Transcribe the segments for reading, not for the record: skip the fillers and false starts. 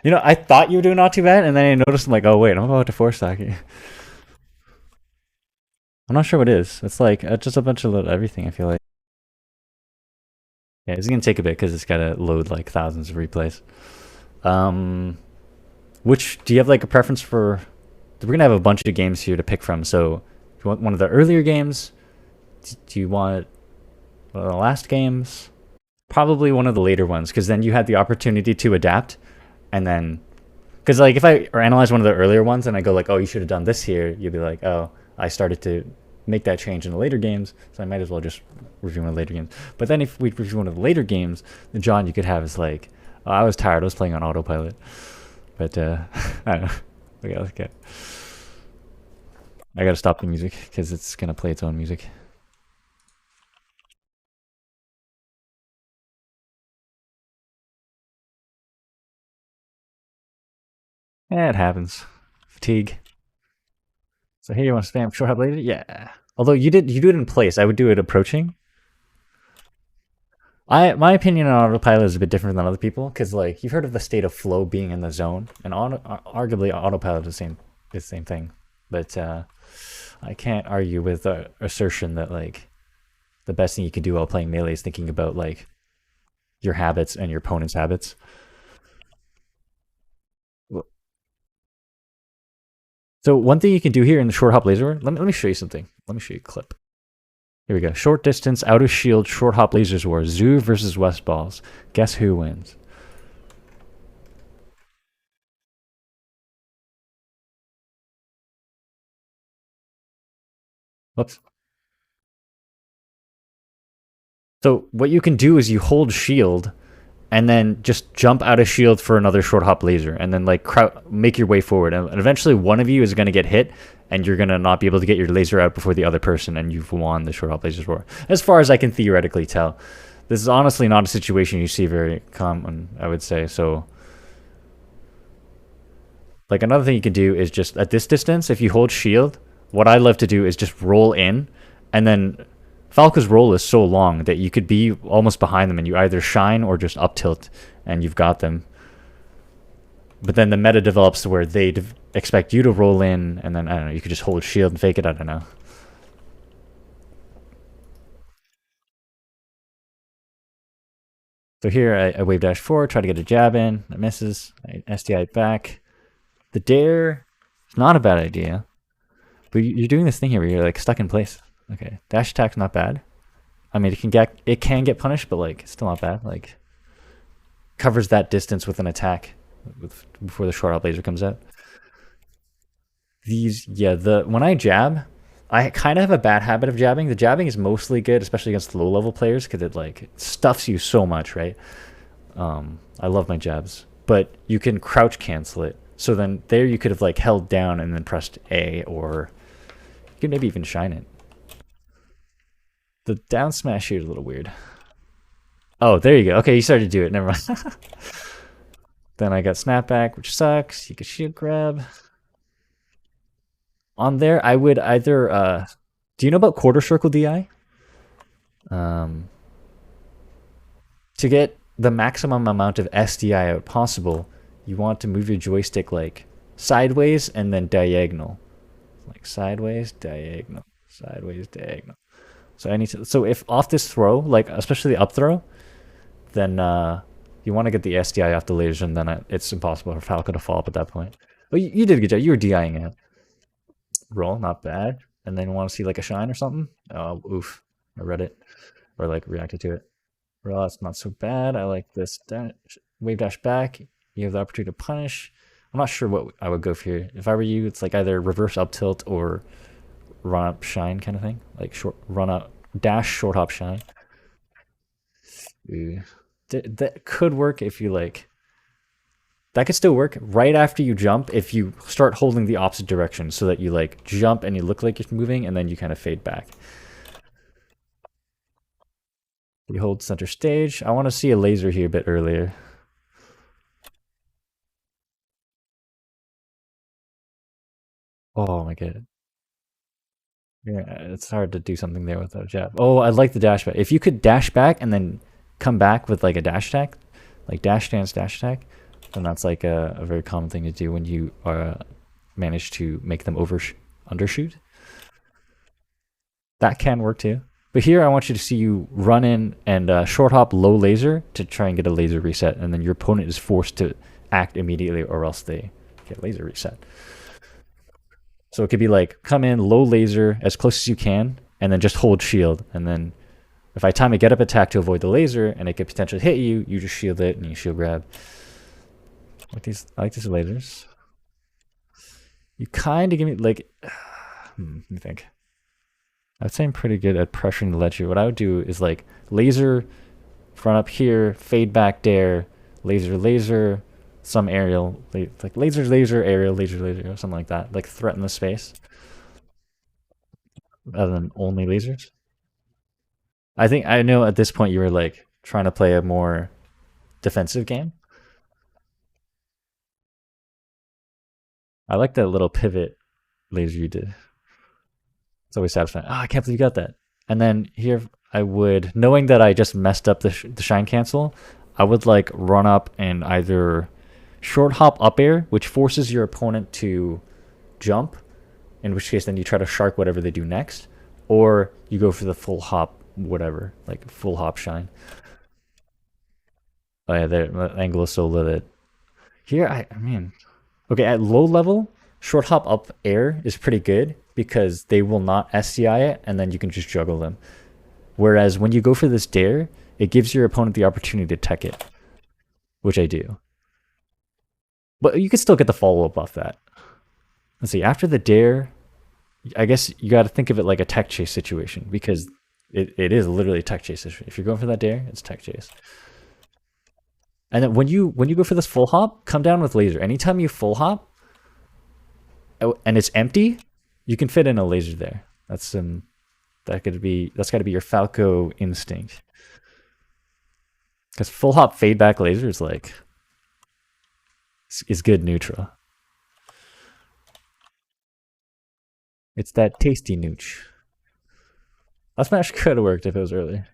You know, I thought you were doing not too bad, and then I noticed, I'm like, oh wait, I'm about to force stack you. I'm not sure what it is. It's like just a bunch of everything, I feel like. Yeah, it's gonna take a bit because it's gotta load like thousands of replays. Um, which do you have like a preference for? We're gonna have a bunch of games here to pick from. So, do you want one of the earlier games? Do you want one of the last games? Probably one of the later ones, because then you had the opportunity to adapt, and then because like if I analyze one of the earlier ones and I go like, oh, you should have done this here, you'd be like, oh, I started to make that change in the later games, so I might as well just review one of the later games. But then if we review one of the later games, the John you could have is like, oh, I was tired, I was playing on autopilot. But I don't know. Okay. I gotta stop the music because it's gonna play its own music. Yeah, it happens. Fatigue. So here you want to spam short hop later? Yeah. Although you do it in place. I would do it approaching. My opinion on autopilot is a bit different than other people because like you've heard of the state of flow being in the zone, and arguably autopilot is the same thing. But I can't argue with the assertion that like the best thing you can do while playing melee is thinking about like your habits and your opponent's habits. So one thing you can do here in the short hop laser, let me show you something. Let me show you a clip. Here we go. Short distance, out of shield, short hop lasers war. Zoo versus West Balls. Guess who wins? Whoops. So what you can do is you hold shield and then just jump out of shield for another short hop laser and then like make your way forward. And eventually one of you is going to get hit and you're going to not be able to get your laser out before the other person and you've won the short hop lasers war. As far as I can theoretically tell. This is honestly not a situation you see very common, I would say. So like another thing you can do is just at this distance, if you hold shield, what I love to do is just roll in and then Falco's roll is so long that you could be almost behind them and you either shine or just up tilt and you've got them. But then the meta develops to where they expect you to roll in and then, I don't know, you could just hold shield and fake it, I don't know. So here I wave dash forward, try to get a jab in, it misses, I SDI back. The dare is not a bad idea, but you're doing this thing here where you're like stuck in place. Okay, dash attack's not bad. I mean, it can get punished, but like it's still not bad. Like covers that distance with an attack before the short hop laser comes out. When I jab, I kind of have a bad habit of jabbing. The jabbing is mostly good, especially against low level players, because it like stuffs you so much, right? I love my jabs, but you can crouch cancel it. So then there you could have like held down and then pressed A, or you could maybe even shine it. The down smash here is a little weird. Oh, there you go. Okay, you started to do it. Never mind. Then I got snapback, which sucks. You could shield grab. On there, I would either... do you know about quarter circle DI? To get the maximum amount of SDI out possible, you want to move your joystick like sideways and then diagonal. Like sideways, diagonal, sideways, diagonal. So so if off this throw, like especially the up throw, then you want to get the SDI off the laser, and then it's impossible for Falco to fall up at that point. Oh, you did a good job. You were DIing it. Roll, not bad. And then want to see like a shine or something? Oh, oof. I read it. Or like reacted to it. Roll, that's not so bad. I like this wave dash back. You have the opportunity to punish. I'm not sure what I would go for here. If I were you, it's like either reverse up tilt or run up shine kind of thing. Like short run up dash short hop shine. Ooh. That could work if you like. That could still work right after you jump if you start holding the opposite direction, so that you like jump and you look like you're moving and then you kind of fade back. You hold center stage. I want to see a laser here a bit earlier. Oh my god. Yeah, it's hard to do something there without a jab. Oh, I like the dash back. If you could dash back and then come back with like a dash attack, like dash dance, dash attack, And that's like a very common thing to do when you manage to make them undershoot. That can work too. But here I want you to see you run in and short hop low laser to try and get a laser reset, and then your opponent is forced to act immediately or else they get laser reset. So it could be like come in low laser as close as you can, and then just hold shield, and then if I time a get up attack to avoid the laser and it could potentially hit you, you just shield it and you shield grab. I like these lasers. You kind of give me like, let me think. I'd say I'm pretty good at pressuring the ledger. What I would do is like laser front up here, fade back dare, laser, some aerial, like laser, aerial, laser, or something like that. Like threaten the space rather than only lasers. I know at this point you were like trying to play a more defensive game. I like that little pivot laser you did. It's always satisfying. Oh, I can't believe you got that. And then here I would, knowing that I just messed up the shine cancel, I would like run up and either short hop up air, which forces your opponent to jump, in which case then you try to shark whatever they do next, or you go for the full hop, whatever, like full hop shine. Oh yeah, the angle is so lit. Here, I mean, okay, at low level, short hop up air is pretty good because they will not SCI it, and then you can just juggle them. Whereas when you go for this dare, it gives your opponent the opportunity to tech it, which I do. But you can still get the follow-up off that. Let's see, after the dare, I guess you got to think of it like a tech chase situation because it is literally a tech chase situation. If you're going for that dare, it's tech chase. And then when you go for this full hop, come down with laser. Anytime you full hop and it's empty, you can fit in a laser there. That's got to be your Falco instinct. Because full hop fade back laser is like is good neutral. It's that tasty nooch. Up smash could have worked if it was earlier.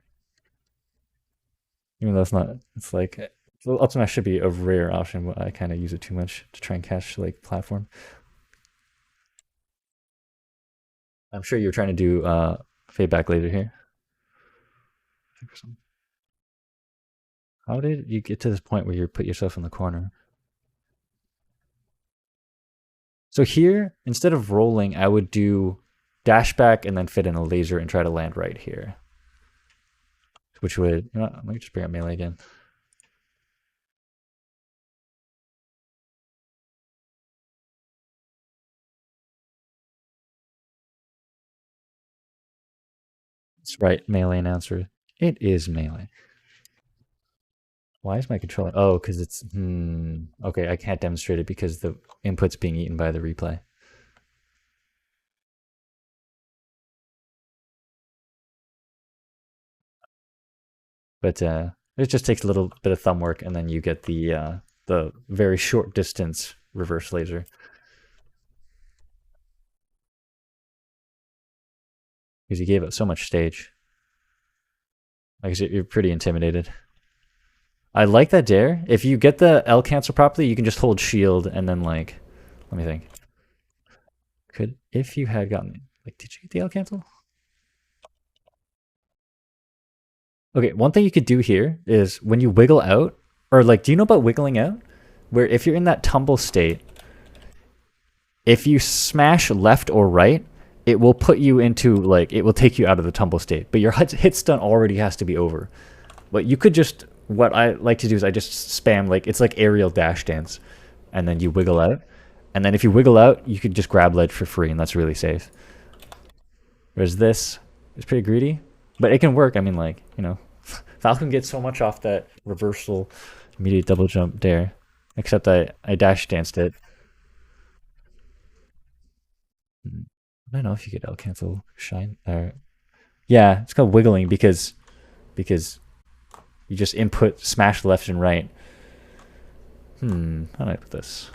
Even though it's not, it's like up smash should be a rare option, but I kind of use it too much to try and catch like platform. I'm sure you're trying to do fade back laser here. How did you get to this point where you put yourself in the corner? So here, instead of rolling, I would do dash back and then fit in a laser and try to land right here. Which would, you know what, let me just bring up melee again. That's right, melee announcer. It is melee. Why is my controller? Oh, because it's okay. I can't demonstrate it because the input's being eaten by the replay. But it just takes a little bit of thumb work, and then you get the very short distance reverse laser. Because you gave it so much stage. Like you're pretty intimidated. I like that dare. If you get the L cancel properly, you can just hold shield and then like, let me think. If you had gotten, like, did you get the L cancel? Okay, one thing you could do here is when you wiggle out, or like, do you know about wiggling out? Where if you're in that tumble state, if you smash left or right, it will put you into like, it will take you out of the tumble state, but your hit stun already has to be over. But you could just, what I like to do is I just spam, like, it's like aerial dash dance, and then you wiggle out. And then if you wiggle out, you could just grab ledge for free, and that's really safe. Whereas this is pretty greedy, but it can work. I mean, like, you know, Falcon gets so much off that reversal, immediate double jump dare, except I dash danced it. I don't know if you could L cancel shine. Yeah, it's called wiggling because you just input smash left and right. How do I put this?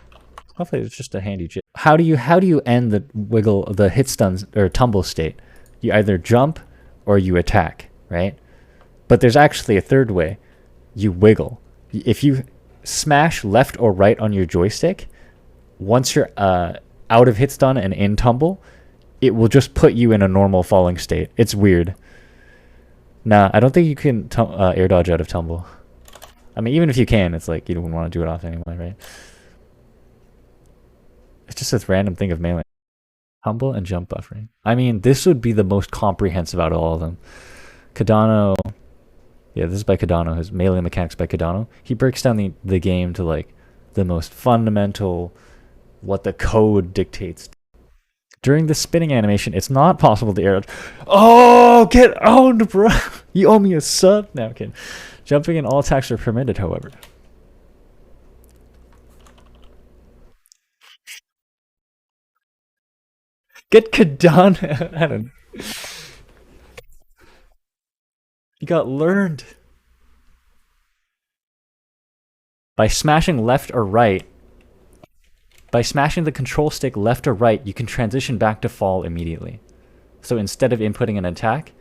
Hopefully it's just a handy jig. How do you end the wiggle, the hit stun or tumble state? You either jump or you attack, right? But there's actually a third way. You wiggle. If you smash left or right on your joystick, once you're out of hit stun and in tumble, it will just put you in a normal falling state. It's weird. Nah, I don't think you can air dodge out of tumble. I mean, even if you can, it's like you don't want to do it off anyway, right? It's just this random thing of melee. Tumble and jump buffering. I mean, this would be the most comprehensive out of all of them. Cardano, yeah, this is by Cardano. His melee mechanics by Cardano. He breaks down the game to like the most fundamental, what the code dictates. During the spinning animation, it's not possible to air dodge. Oh, get owned, bro! You owe me a sub. No, I'm kidding. Jumping in all attacks are permitted, however. Get Cardano. I don't know. You got learned. By smashing left or right, by smashing the control stick left or right, you can transition back to fall immediately. So instead of inputting an attack,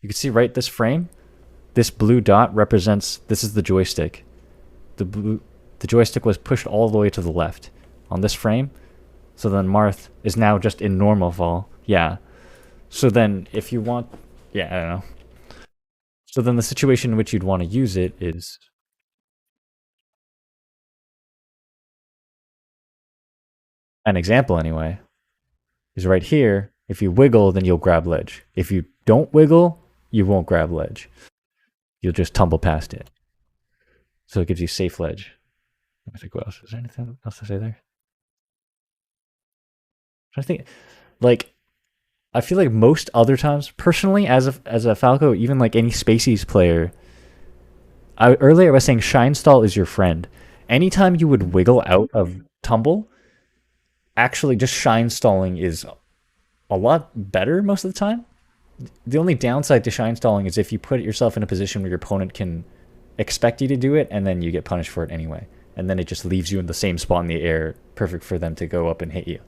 you can see right this frame, this blue dot represents, this is the joystick. The joystick was pushed all the way to the left on this frame. So then Marth is now just in normal fall. Yeah. So then if you want, yeah, I don't know. So then the situation in which you'd want to use it is, an example anyway, is right here. If you wiggle, then you'll grab ledge. If you don't wiggle, you won't grab ledge. You'll just tumble past it. So it gives you safe ledge. I think what else? Is there anything else to say there? I think, like, I feel like most other times, personally, as a Falco, even like any Spacies player, earlier I was saying Shine Stall is your friend. Anytime you would wiggle out of tumble, actually just Shine Stalling is a lot better most of the time. The only downside to Shine Stalling is if you put yourself in a position where your opponent can expect you to do it, and then you get punished for it anyway. And then it just leaves you in the same spot in the air, perfect for them to go up and hit you.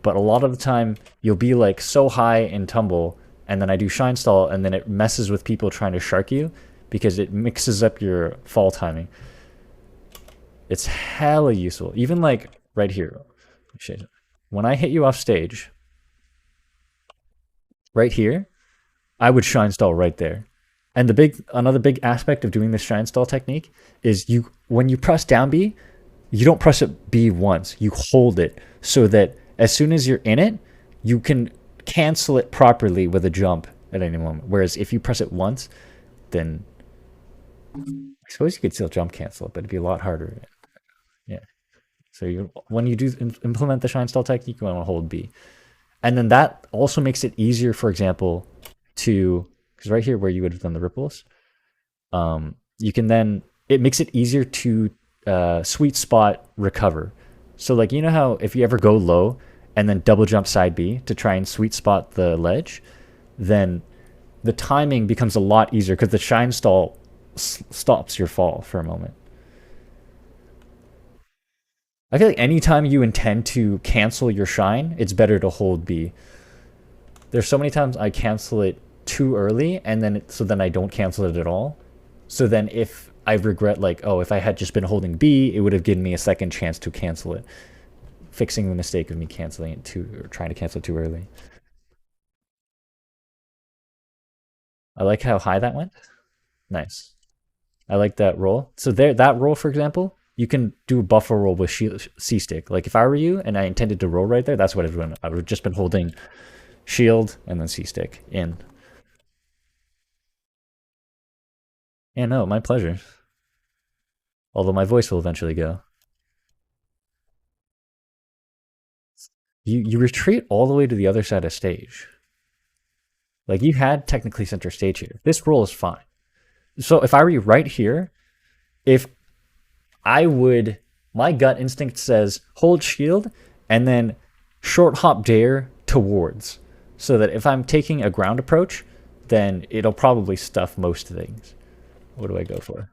But a lot of the time, you'll be like so high in tumble, and then I do Shine Stall, and then it messes with people trying to shark you because it mixes up your fall timing. It's hella useful. Even like right here. When I hit you off stage, right here, I would Shine Stall right there. And another big aspect of doing this Shine Stall technique is when you press down B, you don't press it B once. You hold it so that as soon as you're in it, you can cancel it properly with a jump at any moment. Whereas if you press it once, then I suppose you could still jump cancel it, but it'd be a lot harder. Yeah. So when you do implement the Shine Stall technique, you want to hold B. And then that also makes it easier, for example, because right here where you would have done the ripples, you can then, it makes it easier to sweet spot recover. So like, you know how if you ever go low and then double jump side B to try and sweet spot the ledge, then the timing becomes a lot easier because the Shine Stall stops your fall for a moment. I feel like anytime you intend to cancel your shine, it's better to hold B. There's so many times I cancel it too early, and then so then I don't cancel it at all. So then if I regret, like, oh, if I had just been holding B, it would have given me a second chance to cancel it, fixing the mistake of me canceling it or trying to cancel it too early. I like how high that went. Nice. I like that roll. So that roll, for example, you can do a buffer roll with C stick. Like if I were you and I intended to roll right there, that's what I'd done. I would have just been holding shield and then C stick in. Yeah, no, my pleasure. Although my voice will eventually go. You retreat all the way to the other side of stage. Like you had technically center stage here. This roll is fine. So if I were you right here, if I would, my gut instinct says hold shield and then short hop dare towards, so that if I'm taking a ground approach, then it'll probably stuff most things. What do I go for?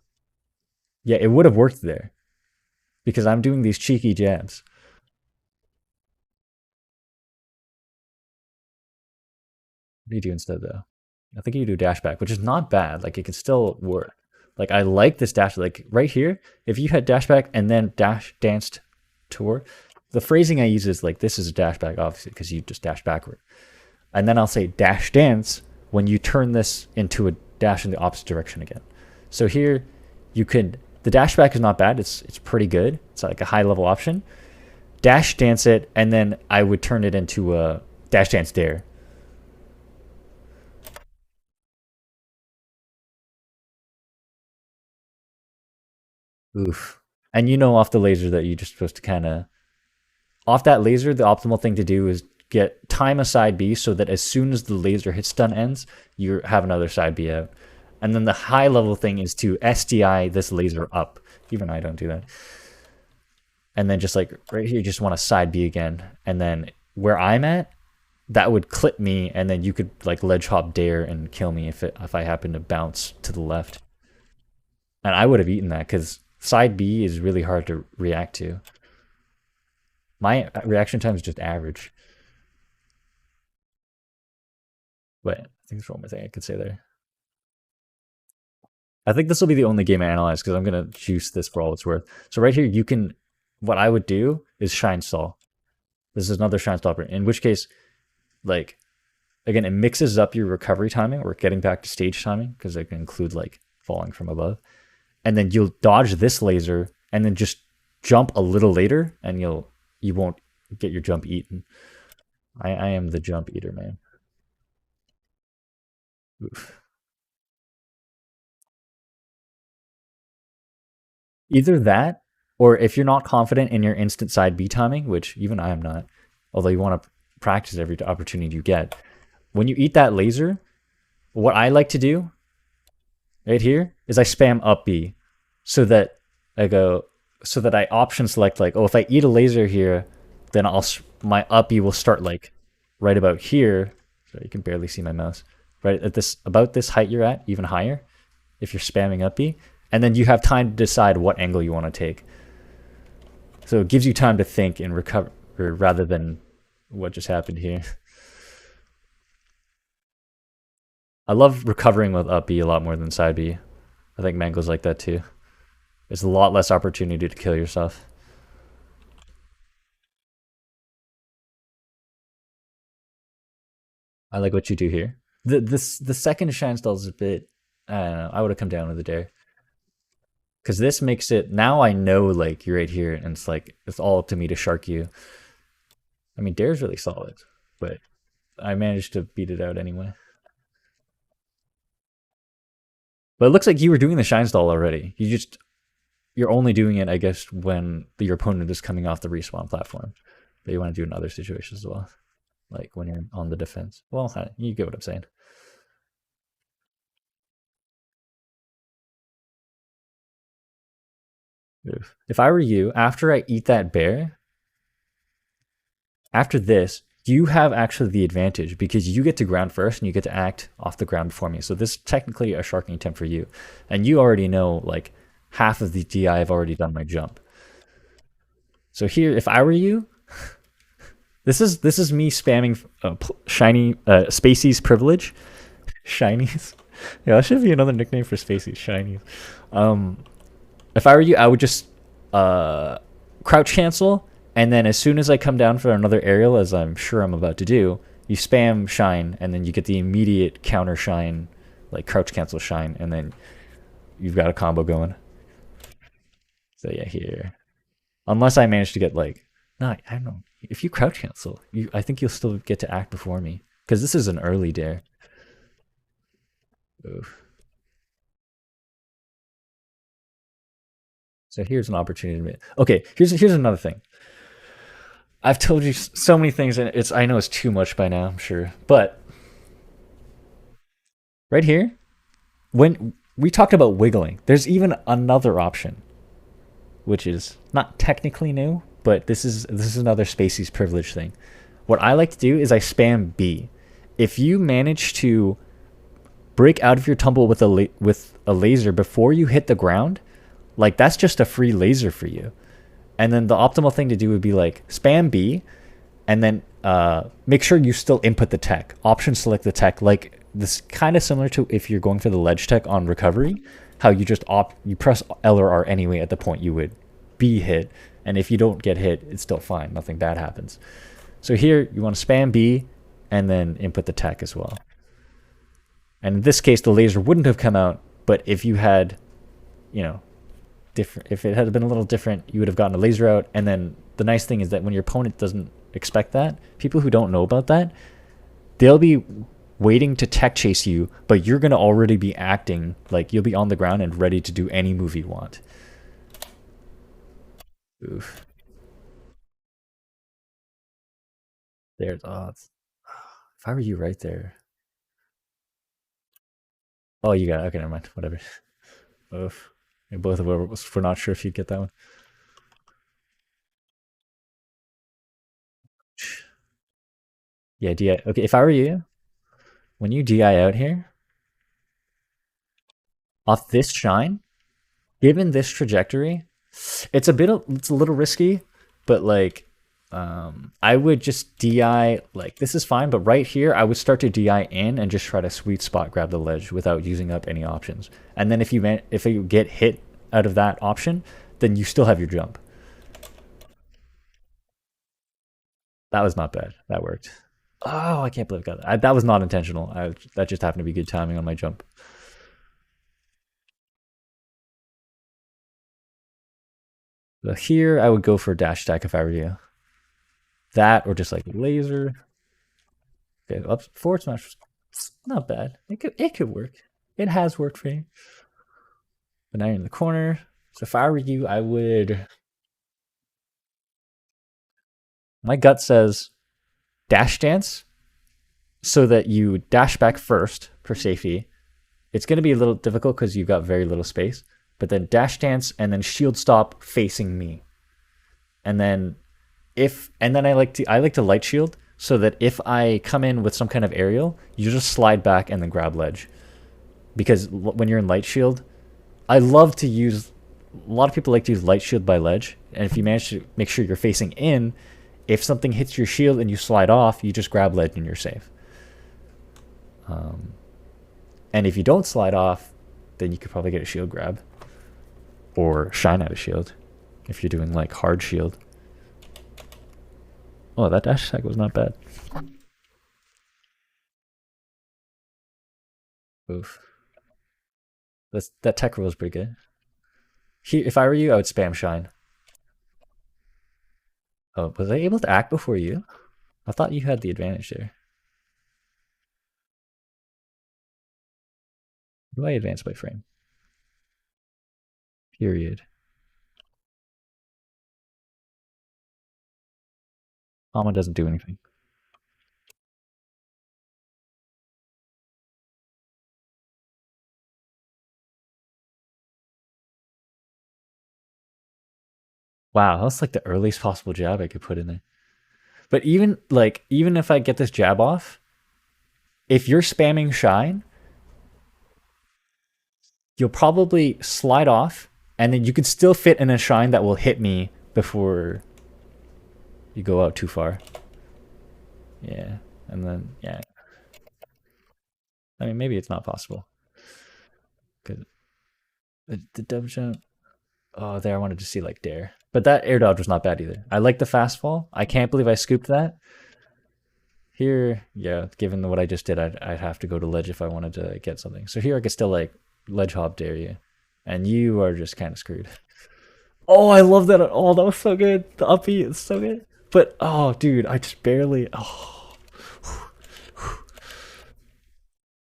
Yeah, it would have worked there because I'm doing these cheeky jabs. What do you do instead though? I think you do dash back, which is not bad. Like it can still work. Like I like this dash. Like right here, if you had dash back and then dash danced toward, the phrasing I use is like this is a dash back, obviously, because you just dash backward. And then I'll say dash dance when you turn this into a dash in the opposite direction again. So here you could, the dash back is not bad. It's pretty good. It's like a high level option. Dash dance it, and then I would turn it into a dash dance dare. Oof. And you know off the laser that you're just supposed to kind of, off that laser, the optimal thing to do is get time a side B so that as soon as the laser hit stun ends, you have another side B out. And then the high level thing is to SDI this laser up. Even I don't do that. And then just like right here, you just want to side B again. And then where I'm at, that would clip me, and then you could like ledge hop dare and kill me if I happen to bounce to the left. And I would have eaten that because side B is really hard to react to. My reaction time is just average. But I think there's one more thing I could say there. I think this will be the only game I analyze because I'm going to juice this for all it's worth. So right here, you can, what I would do is shine stall. This is another shine stopper, in which case, like, again, it mixes up your recovery timing or getting back to stage timing because it can include like falling from above. And then you'll dodge this laser and then just jump a little later and you won't get your jump eaten. I am the jump eater, man. Oof. Either that, or if you're not confident in your instant side B timing, which even I am not, although you want to practice every opportunity you get, when you eat that laser, what I like to do right here is I spam up B so that I option select like, oh, if I eat a laser here, then my up B will start like right about here. So you can barely see my mouse. Right at this, about this height you're at, even higher, if you're spamming up B. And then you have time to decide what angle you want to take. So it gives you time to think and recover rather than what just happened here. I love recovering with up B a lot more than side B. I think Mango's like that too. There's a lot less opportunity to kill yourself. I like what you do here. The second shine stall is a bit, I don't know, I would have come down with the dare. Because this makes it, now I know like you're right here and it's like, it's all up to me to shark you. I mean, dare's really solid, but I managed to beat it out anyway. But it looks like you were doing the shine stall already. You're only doing it, I guess, when your opponent is coming off the respawn platform. But you want to do it in other situations as well. Like when you're on the defense. Well, you get what I'm saying. If I were you, after I eat that bear, after this, you have actually the advantage because you get to ground first and you get to act off the ground before me. So this is technically a sharking attempt for you. And you already know like half of the DI I've already done my jump. So here, if I were you, this is me spamming shiny Spacey's privilege. Shinies. Yeah, that should be another nickname for Spacey. Shinies. If I were you, I would just crouch cancel, and then as soon as I come down for another aerial, as I'm sure I'm about to do, you spam shine, and then you get the immediate counter shine, like crouch cancel shine, and then you've got a combo going. So yeah, here. Unless I manage to get like, no, I don't know. If you crouch cancel, I think you'll still get to act before me because this is an early dare. Oof. So here's an opportunity. Okay, here's another thing. I've told you so many things, and I know it's too much by now, I'm sure. But right here, when we talked about wiggling, there's even another option, which is not technically new, but this is another Spacey's privilege thing. What I like to do is I spam B. If you manage to break out of your tumble with a laser before you hit the ground, like that's just a free laser for you. And then the optimal thing to do would be like spam B, and then make sure you still input the tech. Option select the tech. Like this kind of similar to if you're going for the ledge tech on recovery. how you just you press L or R anyway at the point you would be hit, and if you don't get hit, it's still fine. Nothing bad happens. So here you want to spam B and then input the tech as well. And in this case, the laser wouldn't have come out, but if you had, you know, different, if it had been a little different, you would have gotten a laser out. And then the nice thing is that when your opponent doesn't expect that, people who don't know about that, they'll be waiting to tech chase you, but you're going to already be acting like you'll be on the ground and ready to do any move you want. Oof. There's odds. If I were you right there. Oh, you got it. Okay, never mind. Whatever. Oof. Both of us, we're not sure if you'd get that one. Yeah, DI. Okay, if I were you, when you DI out here, off this shine, given this trajectory, it's a little risky, but like, I would just DI, like, this is fine, but right here, I would start to DI in and just try to sweet spot grab the ledge without using up any options. And then if you get hit out of that option, then you still have your jump. That was not bad. That worked. Oh, I can't believe I got that. That was not intentional. That just happened to be good timing on my jump. So here, I would go for dash attack if I were you. That or just like laser. Okay, up forward smash. Not bad. It could work. It has worked for me. But now you're in the corner. So if I were you, I would. My gut says dash dance so that you dash back first for safety. It's going to be a little difficult because you've got very little space, but then dash dance and then shield stop facing me. And then I like to light shield so that if I come in with some kind of aerial, you just slide back and then grab ledge. Because when you're in light shield, a lot of people like to use light shield by ledge, and if you manage to make sure you're facing in, if something hits your shield and you slide off, you just grab ledge and you're safe. And if you don't slide off, then you could probably get a shield grab or shine out a shield if you're doing like hard shield. Oh, that dash attack was not bad. Oof. That tech roll is pretty good. If I were you, I would spam shine. Oh, was I able to act before you? I thought you had the advantage there. Do I advance by frame? Period. Alma doesn't do anything. Wow, that's like the earliest possible jab I could put in there. But even if I get this jab off, if you're spamming shine, you'll probably slide off, and then you can still fit in a shine that will hit me before you go out too far. Yeah, and then yeah. I mean, maybe it's not possible. Because the dub jump. Oh, there I wanted to see like dare. But that air dodge was not bad either. I like the fast fall. I can't believe I scooped that. Here, yeah, given what I just did, I'd have to go to ledge if I wanted to get something. So here I could still like ledge hop dare you. And you are just kind of screwed. Oh, I love that. Oh, that was so good. The up B is so good. But, oh, dude, I just barely. Oh.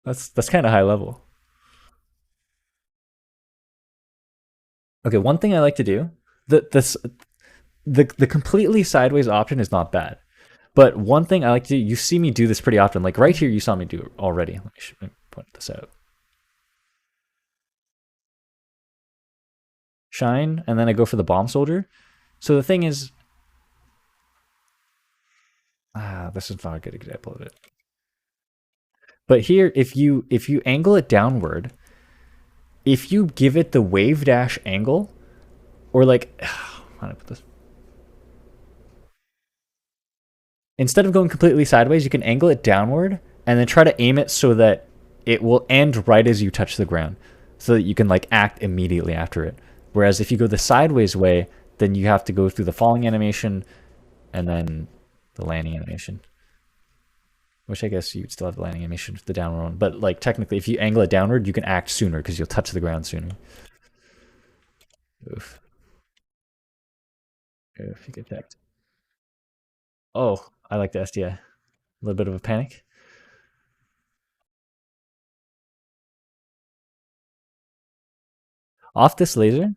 That's kind of high level. Okay, one thing I like to do, the completely sideways option is not bad. But one thing I like to do, you see me do this pretty often. Like right here, you saw me do it already. Let me point this out. Shine, and then I go for the bomb soldier. So the thing is, this is not a good example of it. But here, if you angle it downward, if you give it the wave dash angle, or like, how do I put this? Instead of going completely sideways, you can angle it downward and then try to aim it so that it will end right as you touch the ground. so that you can like act immediately after it. Whereas if you go the sideways way, then you have to go through the falling animation and then the landing animation. Which I guess you'd still have the landing animation with the downward one. But like technically, if you angle it downward, you can act sooner because you'll touch the ground sooner. Oof. If you get checked. Oh, I like the SDI. A little bit of a panic. Off this laser,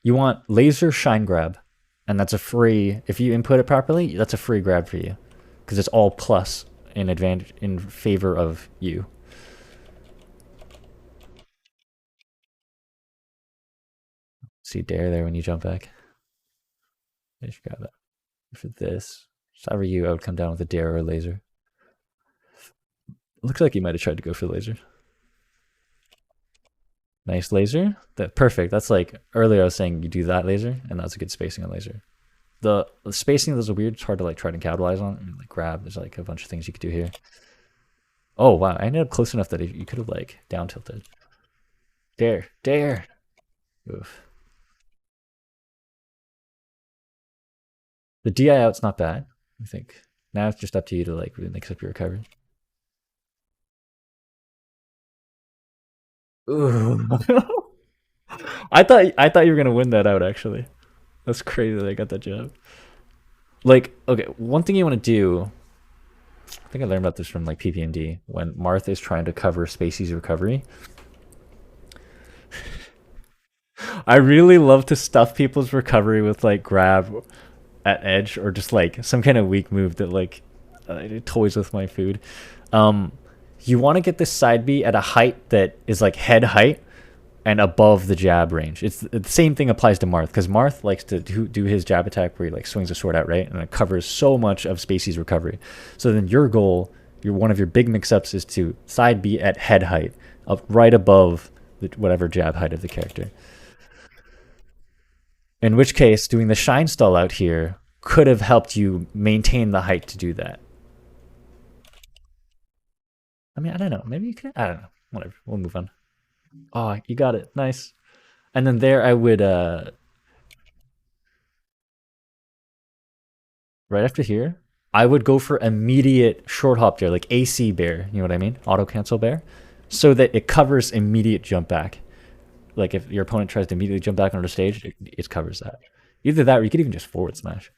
you want laser shine grab. And that's a free, if you input it properly, that's a free grab for you. Because it's all plus in advantage in favor of you. See dare there when you jump back. I should grab that. For this, if I were you, I would come down with a dare or a laser. Looks like you might have tried to go for the laser. Nice laser. That perfect. That's like earlier I was saying you do that laser, and that's a good spacing on laser. The spacing of those are weird. It's hard to like try to capitalize on. I mean, like grab. There's like a bunch of things you could do here. Oh wow! I ended up close enough that you could have like down tilted. Dare, dare. Oof. The DI out's not bad. I think now it's just up to you to like really mix up your recovery. Ooh. I thought you were gonna win that out actually. That's crazy that I got that job. Like, okay, one thing you want to do, I think I learned about this from like PPMD, when Marth is trying to cover Spacey's recovery. I really love to stuff people's recovery with like grab at edge or just like some kind of weak move that like toys with my food. You want to get this side B at a height that is like head height and above the jab range. It's the same thing applies to Marth, because Marth likes to do his jab attack where he like swings a sword out, right? And it covers so much of Spacey's recovery. So then your goal, one of your big mix-ups is to side B at head height, up right above whatever jab height of the character. In which case, doing the shine stall out here could have helped you maintain the height to do that. I mean, I don't know. Maybe you could. I don't know. Whatever. We'll move on. Oh, you got it. Nice. And then there I would right after here, I would go for immediate short hop there, like AC bear, you know what I mean? Auto cancel bear. So that it covers immediate jump back. Like if your opponent tries to immediately jump back onto the stage, it covers that. Either that or you could even just forward smash.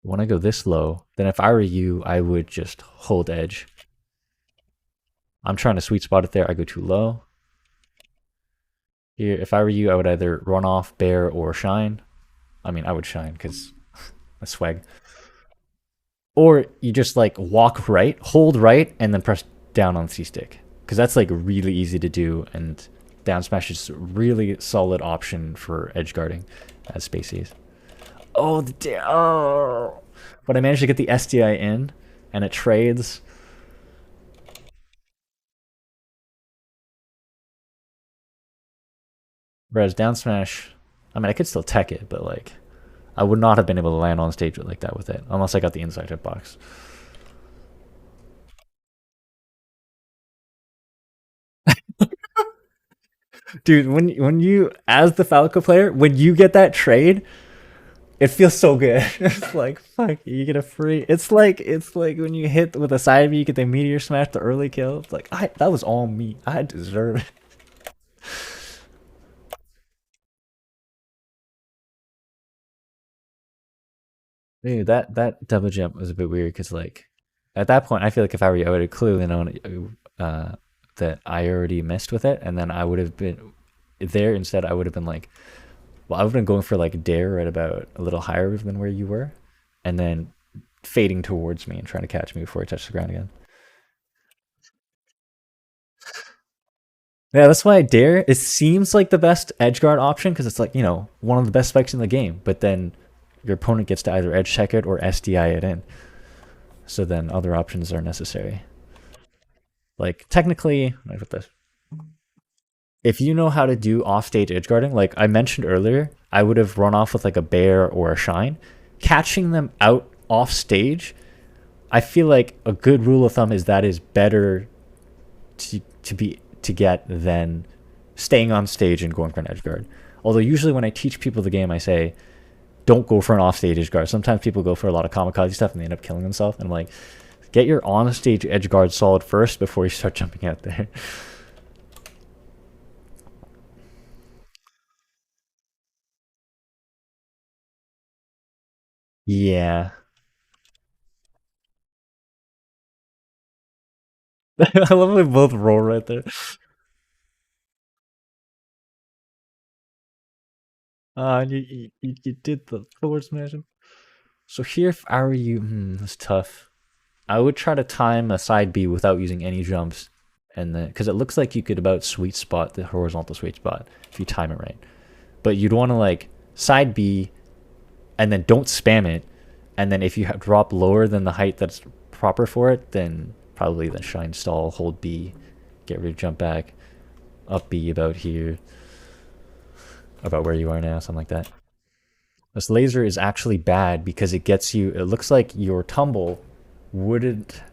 When I go this low, then if I were you, I would just hold edge. I'm trying to sweet spot it there. I go too low. Here, if I were you, I would either run off, bear, or shine. I mean, I would shine because a swag. Or you just like walk right, hold right, and then press down on C stick. Because that's like really easy to do, and down smash is a really solid option for edge guarding as Spaceys. Oh, oh, but I managed to get the SDI in, and it trades. Whereas down smash, I mean, I could still tech it, but like, I would not have been able to land on stage like that with it, unless I got the inside hitbox. Dude, when you, as the Falco player, when you get that trade, it feels so good. It's like, fuck, you get a free. It's like when you hit with a side B, you get the meteor smash, the early kill. It's like, that was all me. I deserve it. Dude, that double jump was a bit weird because like at that point, I feel like if I were you, I would have clearly known that I already missed with it, and then I would have been there instead. I would have been like, well, I would have been going for like dare at about a little higher than where you were, and then fading towards me and trying to catch me before I touch the ground again. Yeah, that's why dare. It seems like the best edge guard option because it's like, one of the best spikes in the game. But then your opponent gets to either edge check it or SDI it in. So then other options are necessary. Like technically, let me put this. If you know how to do offstage edge guarding, like I mentioned earlier, I would have run off with like a bear or a shine. Catching them out off stage, I feel like a good rule of thumb is that is better to to get than staying on stage and going for an edge guard. Although usually when I teach people the game, I say don't go for an off-stage edge guard. Sometimes people go for a lot of kamikaze stuff and they end up killing themselves. And I'm like, get your on-stage edge guard solid first before you start jumping out there. Yeah. I love how we both roll right there. You did the forward smash. So here, if I were you, that's tough. I would try to time a side B without using any jumps, and then because it looks like you could about sweet spot the horizontal sweet spot if you time it right. But you'd want to like side B, and then don't spam it, and then if you drop lower than the height that's proper for it, then probably then shine stall, hold B, get rid of jump back, up B about here, about where you are now, something like that. This laser is actually bad because it gets you. It looks like your tumble wouldn't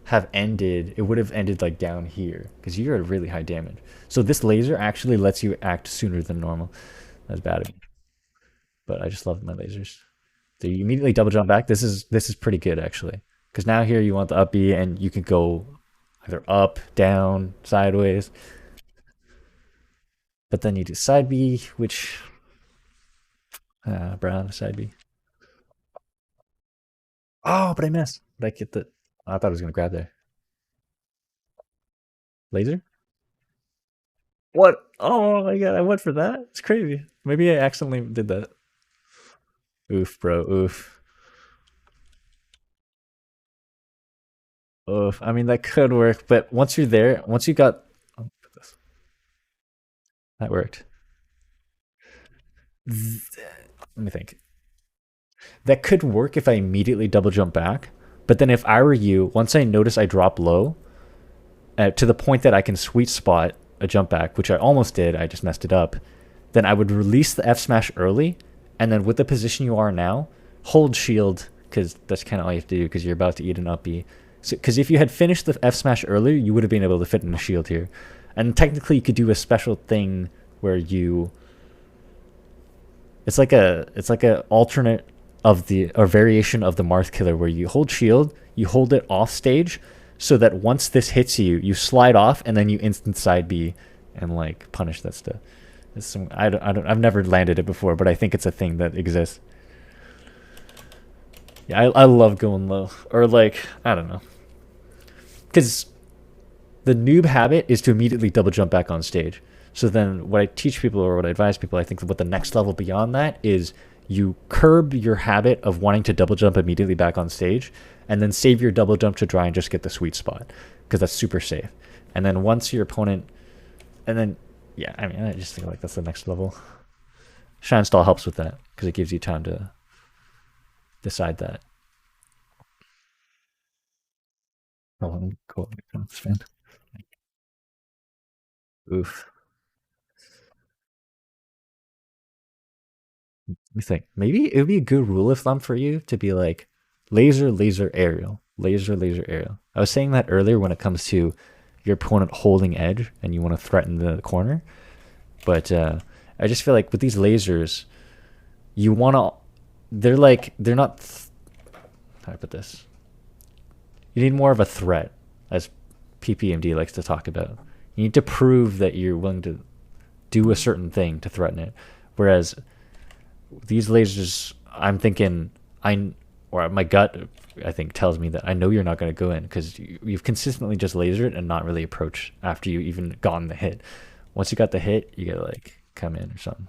have ended. It would have ended like down here because you're at really high damage. So this laser actually lets you act sooner than normal. That's bad of me, but I just love my lasers. So you immediately double jump back. This is pretty good actually because now here you want the up B and you can go either up, down, sideways. But then you do side B, which brown side B. Oh, but I missed. But I get the. I thought I was gonna grab there. Laser? What? Oh my god! I went for that. It's crazy. Maybe I accidentally did that. Oof, bro. Oof. Oof. I mean, that could work, but once you're there, once you got, oh, that worked. Let me think. That could work if I immediately double jump back. But then if I were you, once I notice I drop low, to the point that I can sweet spot a jump back, which I almost did, I just messed it up, then I would release the F smash early, and then with the position you are now, hold shield, because that's kind of all you have to do, because you're about to eat an up B. Because if you had finished the F smash earlier, you would have been able to fit in a shield here. And technically, you could do a special thing where you. It's like a alternate of the or variation of the Marth Killer where you hold shield, you hold it off stage, so that once this hits you, you slide off and then you instant side B and like punish that stuff. I've never landed it before, but I think it's a thing that exists. Yeah, I love going low or like I don't know, because the noob habit is to immediately double jump back on stage. So then what I teach people or what I advise people, I think what the next level beyond that is you curb your habit of wanting to double jump immediately back on stage and then save your double jump to try and just get the sweet spot because that's super safe. And then once your opponent, and then, yeah, I mean, I just think like that's the next level. Shine Stall helps with that because it gives you time to decide that. Oh, cool. Oof. Let me think. Maybe it would be a good rule of thumb for you to be like laser, laser, aerial, laser, laser, aerial. I was saying that earlier when it comes to your opponent holding edge and you want to threaten the corner. But I just feel like with these lasers, you want to. They're not. How do I put this? You need more of a threat, as PPMD likes to talk about. You need to prove that you're willing to do a certain thing to threaten it. Whereas these lasers, I'm thinking, or my gut, I think, tells me that I know you're not going to go in because you've consistently just lasered and not really approached after you even gotten the hit. Once you got the hit, you gotta like come in or something.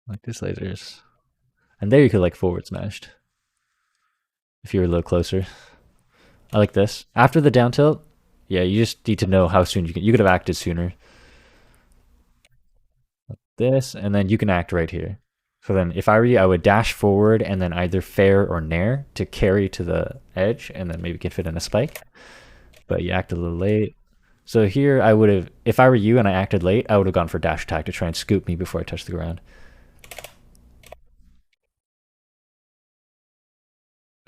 Like this lasers, and there you could like forward smashed if you were a little closer. I like this after the down tilt. Yeah, you just need to know how soon you can. You could have acted sooner. This, and then you can act right here. So then if I were you, I would dash forward and then either fair or nair to carry to the edge and then maybe can fit in a spike. But you act a little late. So here I would have, if I were you and I acted late, I would have gone for dash attack to try and scoop me before I touch the ground.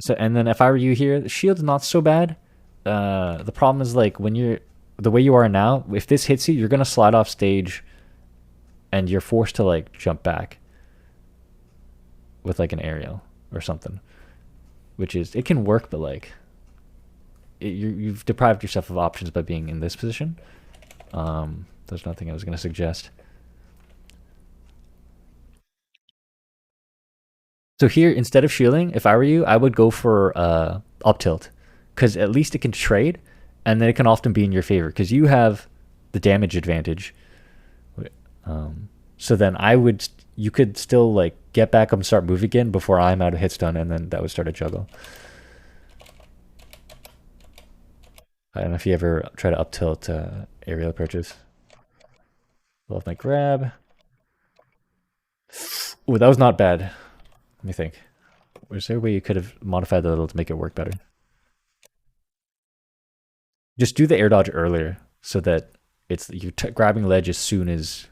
So and then if I were you here, the shield's not so bad. The problem is like when you're the way you are now, if this hits you, you're gonna slide off stage and you're forced to like jump back with like an aerial or something. Which is it can work, but like you've deprived yourself of options by being in this position. There's nothing I was gonna suggest. So here, instead of shielding, if I were you, I would go for up tilt, because at least it can trade, and then it can often be in your favor because you have the damage advantage. So then you could still like get back up and start move again before I'm out of hit stun, and then that would start a juggle. I don't know if you ever try to up tilt aerial approaches. Love my grab. Oh, that was not bad. Let me think. Was there a way you could have modified that a little to make it work better? Just do the air dodge earlier so that it's you're grabbing ledge as soon as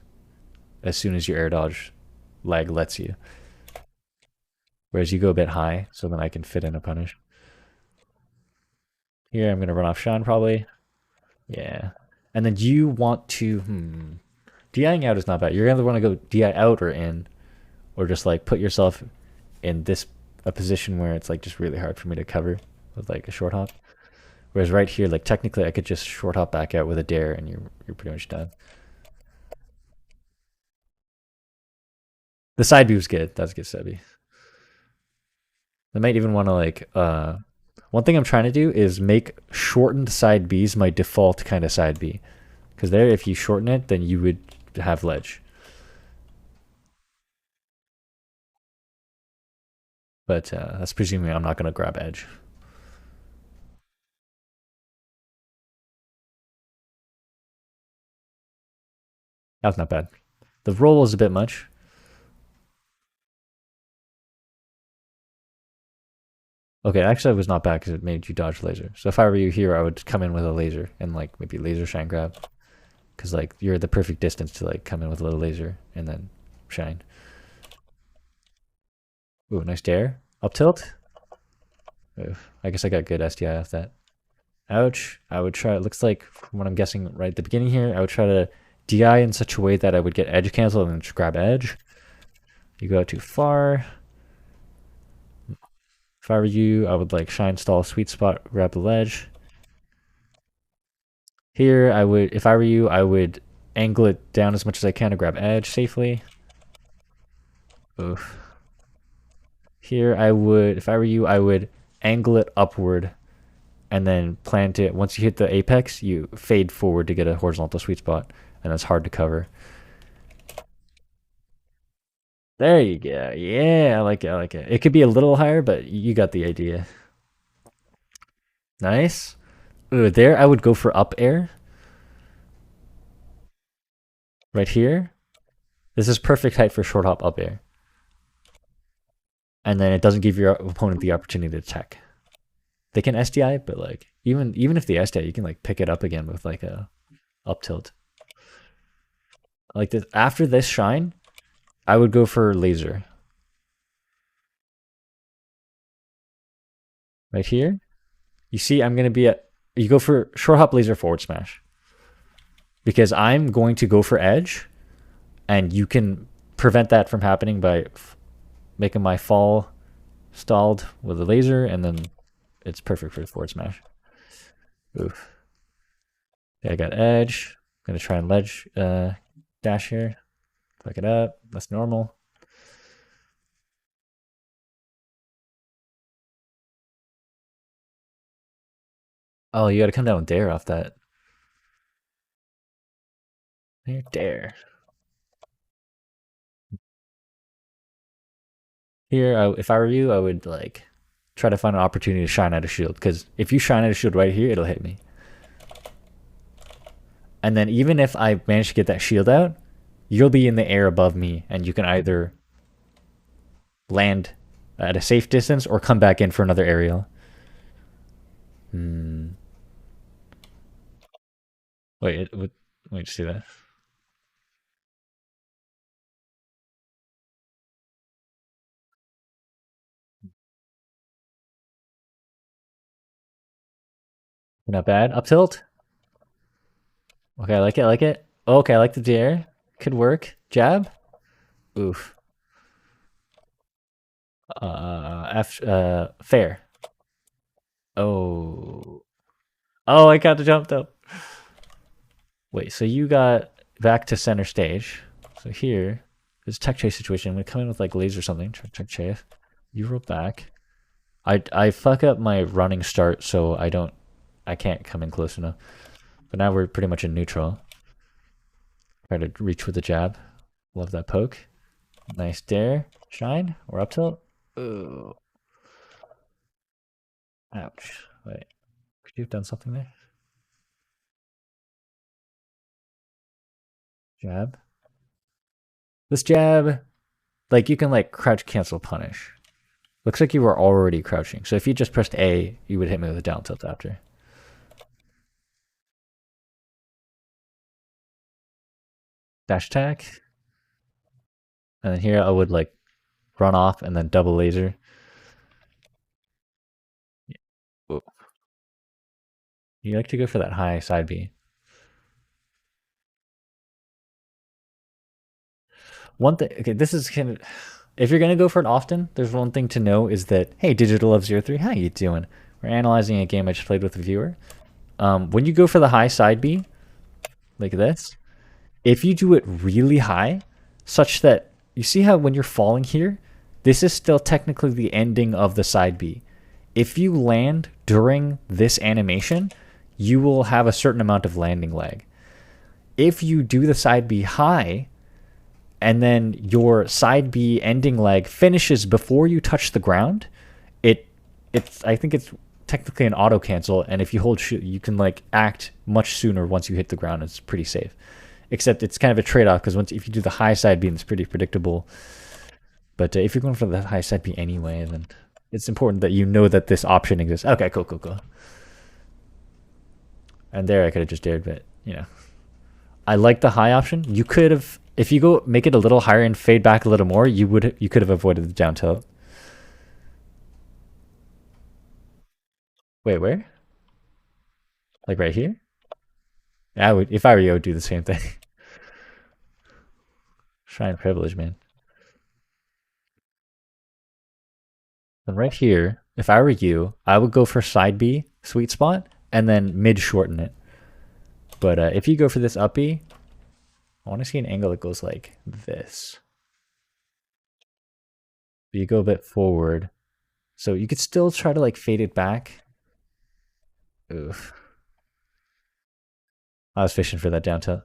your air dodge lag lets you. Whereas you go a bit high, so then I can fit in a punish. Here I'm gonna run off Sean probably. Yeah. And then do you want to DIing out is not bad. You're gonna want to go DI out or in, or just like put yourself in this a position where it's like just really hard for me to cover with like a short hop. Whereas right here, like technically I could just short hop back out with a dare and you're pretty much done. The side B was good. That's good, Sebi. I might even want to like one thing I'm trying to do is make shortened side Bs my default kind of side B. Because there if you shorten it, then you would have ledge. But that's presuming I'm not gonna grab edge. That's not bad. The roll is a bit much. Okay, actually, it was not bad because it made you dodge laser. So if I were you here, I would come in with a laser and like maybe laser shine grab, because like you're the perfect distance to like come in with a little laser and then shine. Ooh, nice dare. Up tilt. Ooh, I guess I got good SDI off that. Ouch. I would try. It looks like from what I'm guessing right at the beginning here, I would try to DI in such a way that I would get edge cancel and then just grab edge. You go too far. If I were you, I would like shine stall sweet spot, grab the ledge. Here, I would, if I were you, I would angle it down as much as I can to grab edge safely. Oof. Here, I would, if I were you, I would angle it upward and then plant it. Once you hit the apex, you fade forward to get a horizontal sweet spot, and that's hard to cover. There you go. Yeah, I like it. I like it. It could be a little higher, but you got the idea. Nice. Ooh, there, I would go for up air right here. This is perfect height for short hop up air. And then it doesn't give your opponent the opportunity to attack. They can SDI, but like even if they SDI, you can like pick it up again with like a up tilt. Like this after this shine, I would go for laser. Right here. You see, I'm gonna be at you go for short hop laser forward smash. Because I'm going to go for edge, and you can prevent that from happening by making my fall stalled with a laser, and then it's perfect for the forward smash. Oof. Yeah, I got edge. I'm gonna try and ledge dash here. Fuck it up. That's normal. Oh, you gotta come down with dare off that. Here, dare. Here, if I were you, I would like try to find an opportunity to shine out a shield. Because if you shine out a shield right here, it'll hit me. And then even if I manage to get that shield out, you'll be in the air above me, and you can either land at a safe distance or come back in for another aerial. Hmm. Wait, wait, see that? Not bad. Up tilt. Okay, I like it. I like it. Okay, I like the dare. Could work. Jab. Oof. Fair. Oh. Oh, I got the jump though. Wait, so you got back to center stage. So here, this tech chase situation. I'm gonna come in with like laser or something. Tech chase. You roll back. I fuck up my running start, so I can't come in close enough. But now we're pretty much in neutral. Try to reach with the jab. Love that poke. Nice dare. Shine or up tilt. Ooh. Ouch. Wait. Could you have done something there? Jab. This jab, like you can like crouch cancel punish. Looks like you were already crouching. So if you just pressed A, you would hit me with a down tilt after. Dash attack. And then here I would like run off and then double laser. Whoa. You like to go for that high side B. One thing, okay, this is kind of, if you're gonna go for it often, there's one thing to know is that, hey, Digital of 03, how you doing? We're analyzing a game I just played with a viewer. When you go for the high side B, like this, if you do it really high, such that you see how when you're falling here, this is still technically the ending of the side B. If you land during this animation, you will have a certain amount of landing lag. If you do the side B high, and then your side B ending leg finishes before you touch the ground, it's I think it's technically an auto cancel, and if you hold shoot, you can like act much sooner once you hit the ground. It's pretty safe. Except it's kind of a trade-off because if you do the high side B, it's pretty predictable. But if you're going for the high side B anyway, then it's important that you know that this option exists. Okay, cool, cool, cool. And there I could have just dared, but you know, I like the high option. You could have, if you go make it a little higher and fade back a little more, you could have avoided the down tilt. Wait, where? Like right here? I would, if I were you, I would do the same thing. Shrine privilege, man. Then right here, if I were you, I would go for side B, sweet spot, and then mid shorten it. But if you go for this up B, I want to see an angle that goes like this. But you go a bit forward. So you could still try to like fade it back. Oof. I was fishing for that down tilt.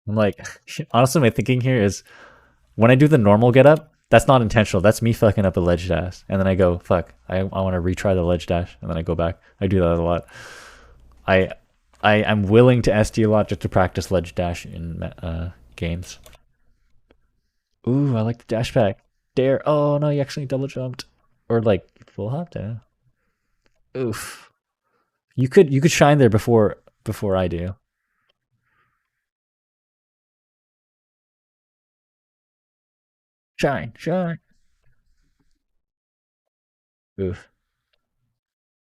I'm like, honestly, my thinking here is when I do the normal get up, that's not intentional. That's me fucking up a ledge dash. And then I go, fuck, I want to retry the ledge dash. And then I go back. I do that a lot. I'm willing to SD a lot just to practice ledge dash in games. Ooh, I like the dash back. Dare. Oh, no, you actually double jumped. Or like full hopped. Yeah. Oof. You could shine there before I do. Shine, shine. Oof.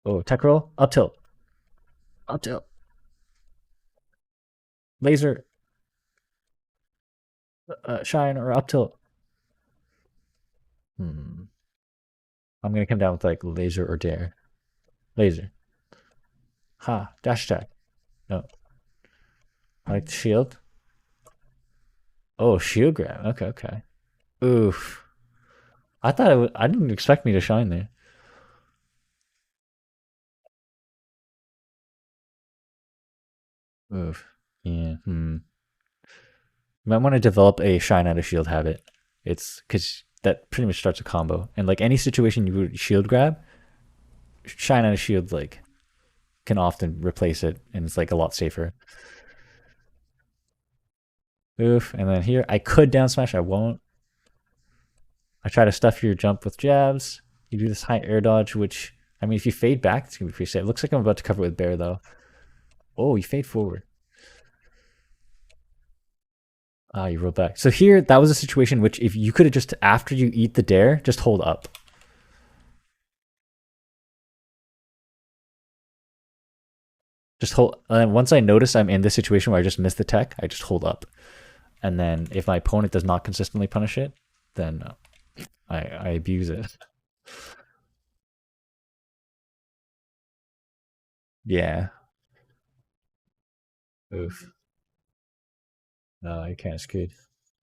Oh, tech roll. Up tilt. Up tilt. Laser. Shine or up tilt. Hmm. I'm gonna come down with like laser or dare. Laser. Ha. Dash attack. No. I like the shield. Oh, shield grab. Okay, okay. Oof. I thought I didn't expect me to shine there. Oof. Yeah. Hmm. You might want to develop a shine out of shield habit. It's because that pretty much starts a combo. And like any situation you would shield grab, shine out of shield like can often replace it, and it's like a lot safer. Oof. And then here I could down smash. I won't. I try to stuff your jump with jabs. You do this high air dodge, which I mean, if you fade back, it's gonna be pretty safe. It looks like I'm about to cover it with bear though. Oh, you fade forward. Ah, you rolled back. So here, that was a situation which if you could have just, after you eat the dare, just hold up. Just hold, and then once I notice I'm in this situation where I just missed the tech, I just hold up. And then if my opponent does not consistently punish it, then I abuse it. Yeah. Oof. No, you're kind of screwed.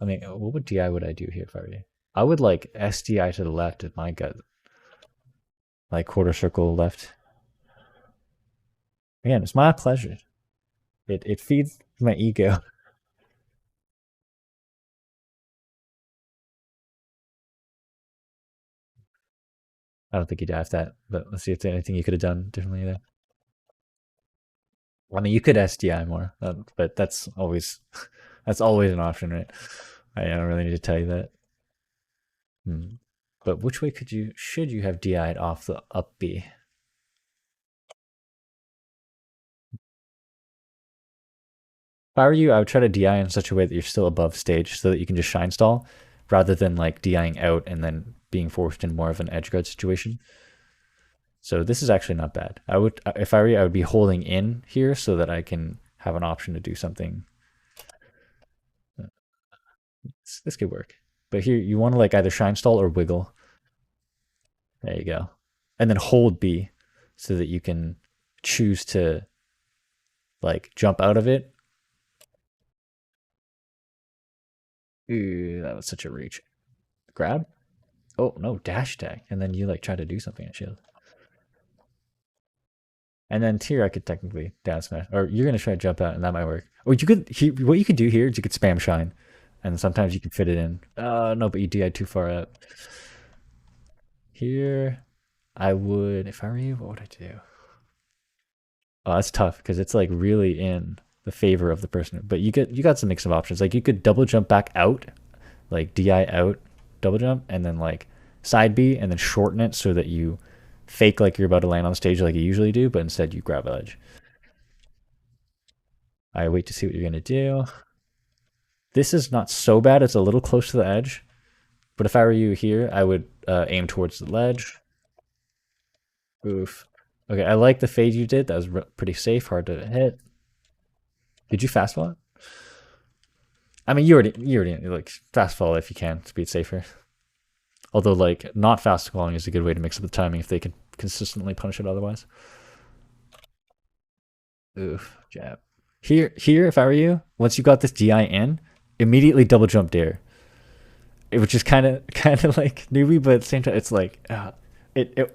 I mean, what would DI would I do here if I were you? I would like SDI to the left at my gut, like quarter circle left. Again, it's my pleasure. It feeds my ego. I don't think you dived that, but let's see if there's anything you could have done differently there. I mean, you could SDI more, but that's always an option, right? I don't really need to tell you that. Hmm. But which way should you have DI'd off the up B? If I were you, I would try to DI in such a way that you're still above stage so that you can just shine stall rather than like DIing out and then being forced in more of an edge guard situation. So this is actually not bad. I would, if I were you, I would be holding in here so that I can have an option to do something. This could work. But here you want to like either shine stall or wiggle. There you go. And then hold B so that you can choose to like jump out of it. Ooh, that was such a reach. Grab? Oh no, dash attack. And then you like try to do something at shield. And then here I could technically down smash. Or you're gonna try to jump out and that might work. Or you could what you could do here is you could spam shine. And sometimes you can fit it in. No, but you DI too far out. Here I would, if I were you, what would I do? Oh, that's tough because it's like really in the favor of the person. But you got some mix of options. Like you could double jump back out, like DI out, double jump, and then like side B and then shorten it so that you fake like you're about to land on the stage like you usually do, but instead you grab edge. I wait to see what you're gonna do. This is not so bad. It's a little close to the edge. But if I were you here, I would aim towards the ledge. Oof. Okay, I like the fade you did. That was pretty safe, hard to hit. Did you fast fall? I mean, you already like fast fall if you can to be safer. Although like not fast falling is a good way to mix up the timing if they can consistently punish it otherwise. Oof, jab. Here, if I were you, once you got this DI in, immediately double jump dare. Which is kind of like newbie, but at the same time, it's like I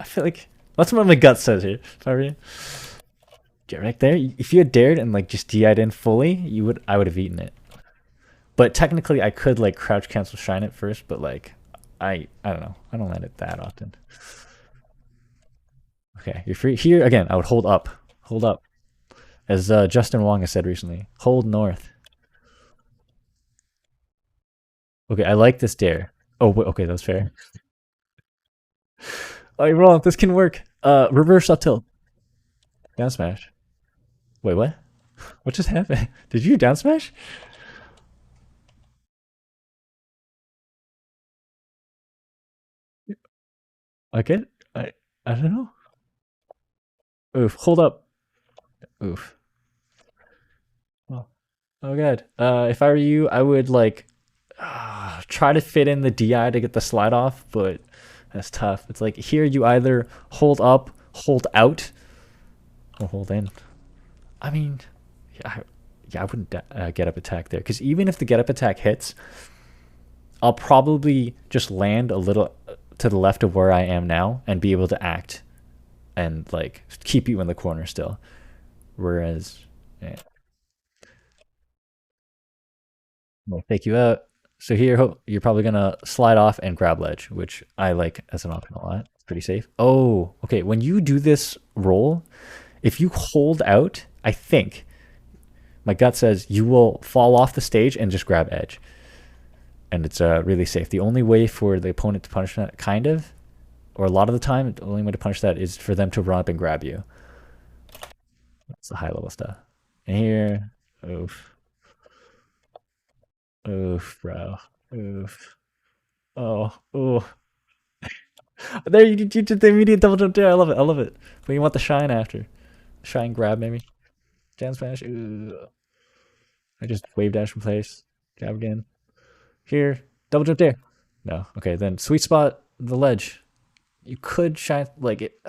feel like that's what my gut says here. If I were you, get right there. If you had dared and like just DI'd in fully, I would have eaten it. But technically, I could like crouch cancel shine it first, but like I don't know. I don't land it that often. Okay, you're free here again. I would hold up, as Justin Wong has said recently. Hold north. Okay, I like this dare. Oh, okay, that's fair. Oh, you're wrong. This can work. Reverse up tilt. Down smash. Wait, what? What just happened? Did you down smash? Okay. I don't know. Oof. Hold up. Oof. Oh, oh god. If I were you, I would like try to fit in the DI to get the slide off, but that's tough. It's like here you either hold up, hold out, or hold in. I mean, yeah, I wouldn't get up attack there because even if the get up attack hits, I'll probably just land a little to the left of where I am now and be able to act and like keep you in the corner still. Whereas, yeah, we'll take you out. So here, you're probably gonna slide off and grab ledge, which I like as an option a lot. It's pretty safe. Oh, okay. When you do this roll, if you hold out, I think my gut says you will fall off the stage and just grab edge, and it's really safe. The only way for the opponent to punish that, kind of, or a lot of the time, the only way to punish that is for them to run up and grab you. That's the high level stuff. And here, oof. Oof, bro. Oof. Oh, oh. There you did the immediate double jump there. I love it. I love it. But you want the shine after. Shine grab maybe. Jam smash. Ooh. I just wave dash in place. Jab again. Here. Double jump there. No. Okay, then sweet spot the ledge. You could shine like it.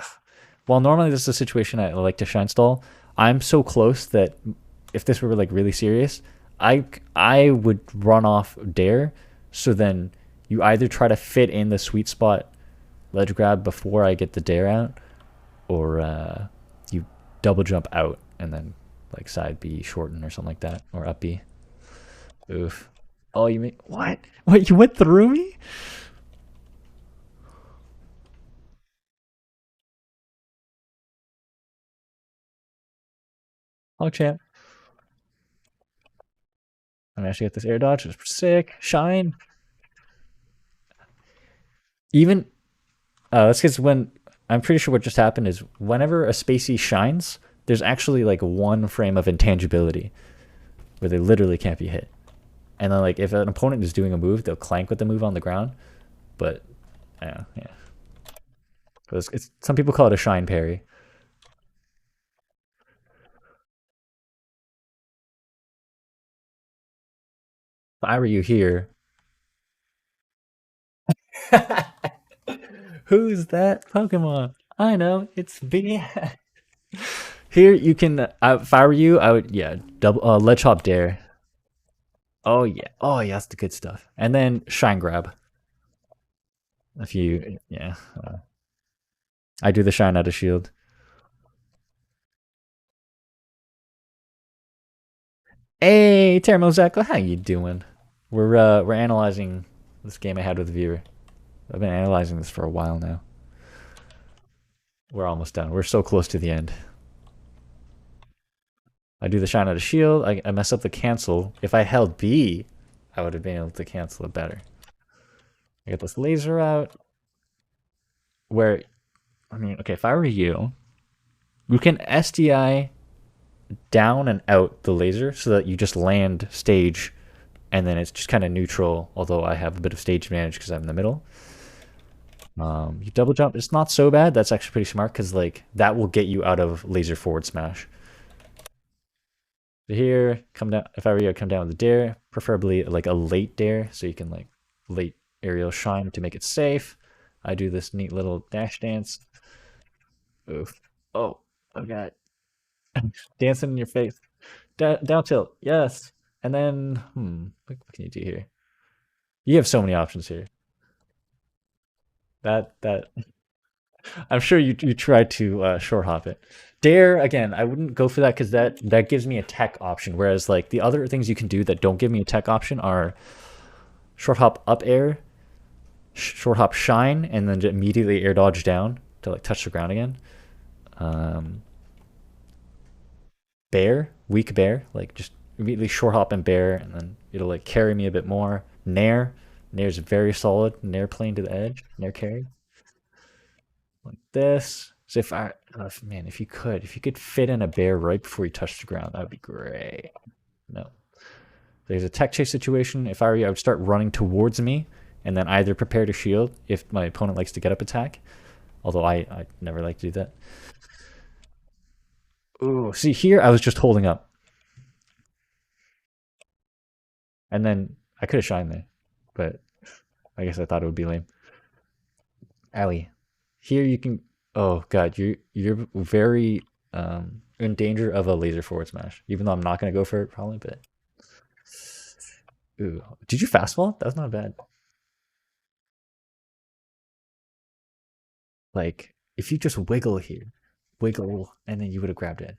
While normally this is a situation I like to shine stall, I'm so close that if this were like really serious, I would run off dare. So then you either try to fit in the sweet spot ledge grab before I get the dare out, or you double jump out and then like side B shorten or something like that, or up B. Oof. Oh, you mean what? What, you went through me? Oh, champ. I'm actually get this air dodge. It's sick. Shine. Even that's because when I'm pretty sure what just happened is whenever a spacey shines, there's actually like one frame of intangibility where they literally can't be hit. And then like if an opponent is doing a move, they'll clank with the move on the ground. But yeah, yeah. It's some people call it a shine parry. If I were you here, who's that Pokemon? I know it's B. Here you can. If I were you, I would double ledge hop dare. Oh yeah, that's the good stuff. And then shine grab. If you I do the shine out of shield. Hey, Termozako, how you doing? We're analyzing this game I had with the viewer. I've been analyzing this for a while now. We're almost done. We're so close to the end. I do the shine out of shield. I mess up the cancel. If I held B, I would have been able to cancel it better. I get this laser out. Where, I mean, okay, if I were you, you can SDI down and out the laser so that you just land stage and then it's just kind of neutral, although I have a bit of stage advantage because I'm in the middle. You double jump. It's not so bad. That's actually pretty smart because like that will get you out of laser forward smash. So here, come down. If I were you, come down with a dare, preferably like a late dare, so you can like late aerial shine to make it safe. I do this neat little dash dance. Oof. Oh, oh god. Dancing in your face. Down tilt. Yes. And then, what can you do here? You have so many options here. That I'm sure you tried to short hop it. Dare again, I wouldn't go for that because that gives me a tech option. Whereas like the other things you can do that don't give me a tech option are short hop up air, short hop shine, and then immediately air dodge down to like touch the ground again. Um, bear, weak bear, like just immediately short hop and bear, and then it'll like carry me a bit more. Nair, Nair's very solid. Nair plane to the edge, Nair carry like this. So if I, man, if you could fit in a bear right before you touch the ground, that would be great. No, there's a tech chase situation. If I were you, I would start running towards me, and then either prepare to shield if my opponent likes to get up attack. Although I never like to do that. Ooh, see here, I was just holding up, and then I could have shined there, but I guess I thought it would be lame. Allie, here you can. Oh god, you're very in danger of a laser forward smash. Even though I'm not gonna go for it probably, but ooh, did you fastball? That's not bad. Like if you just wiggle here, wiggle, and then you would have grabbed it.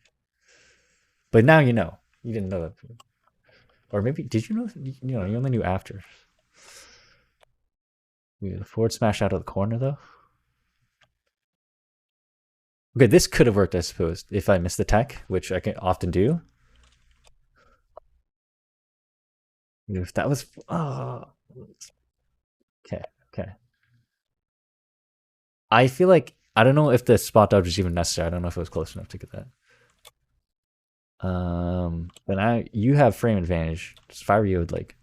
But now you know. You didn't know that, or maybe did you know? You know, you only knew after. The forward smash out of the corner though. Okay, this could have worked, I suppose, if I missed the tech, which I can often do. If that was, oh, okay, okay. I feel like I don't know if the spot dodge was even necessary. I don't know if it was close enough to get that. But now you have frame advantage. Just if I were you, would like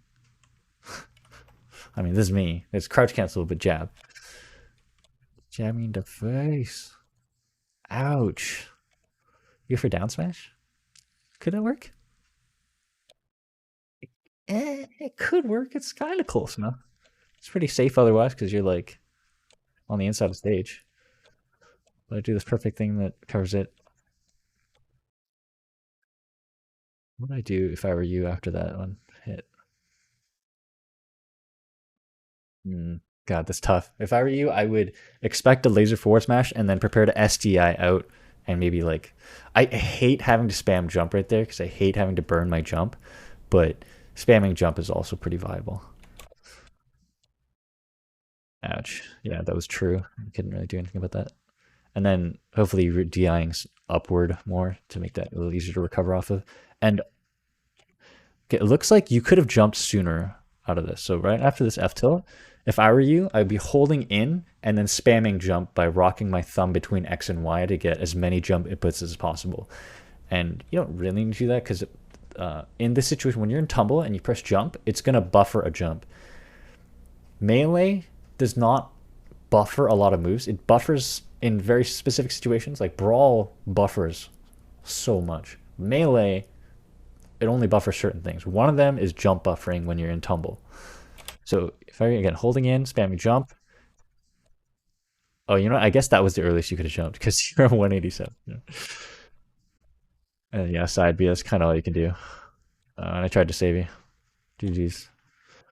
I mean, this is me. It's crouch cancel, but jab. Jabbing in the face. Ouch. You for down smash? Could that work? It could work. It's kind of close enough. It's pretty safe otherwise because you're like on the inside of the stage. But I do this perfect thing that covers it. What would I do if I were you after that one hit? Hmm. God, that's tough. If I were you, I would expect a laser forward smash and then prepare to SDI out and maybe like. I hate having to spam jump right there because I hate having to burn my jump, but spamming jump is also pretty viable. Ouch. Yeah, that was true. I couldn't really do anything about that. And then hopefully DIing upward more to make that a little easier to recover off of. And okay, it looks like you could have jumped sooner out of this. So right after this F tilt, if I were you, I'd be holding in and then spamming jump by rocking my thumb between X and Y to get as many jump inputs as possible. And you don't really need to do that because in this situation, when you're in tumble and you press jump, it's going to buffer a jump. Melee does not buffer a lot of moves. It buffers in very specific situations. Like Brawl buffers so much. Melee, it only buffers certain things. One of them is jump buffering when you're in tumble. So if I again holding in, spamming jump. Oh, you know what? I guess that was the earliest you could have jumped because you're at 187. Yeah. And yeah, side B. That's kind of all you can do. And I tried to save you. GG's.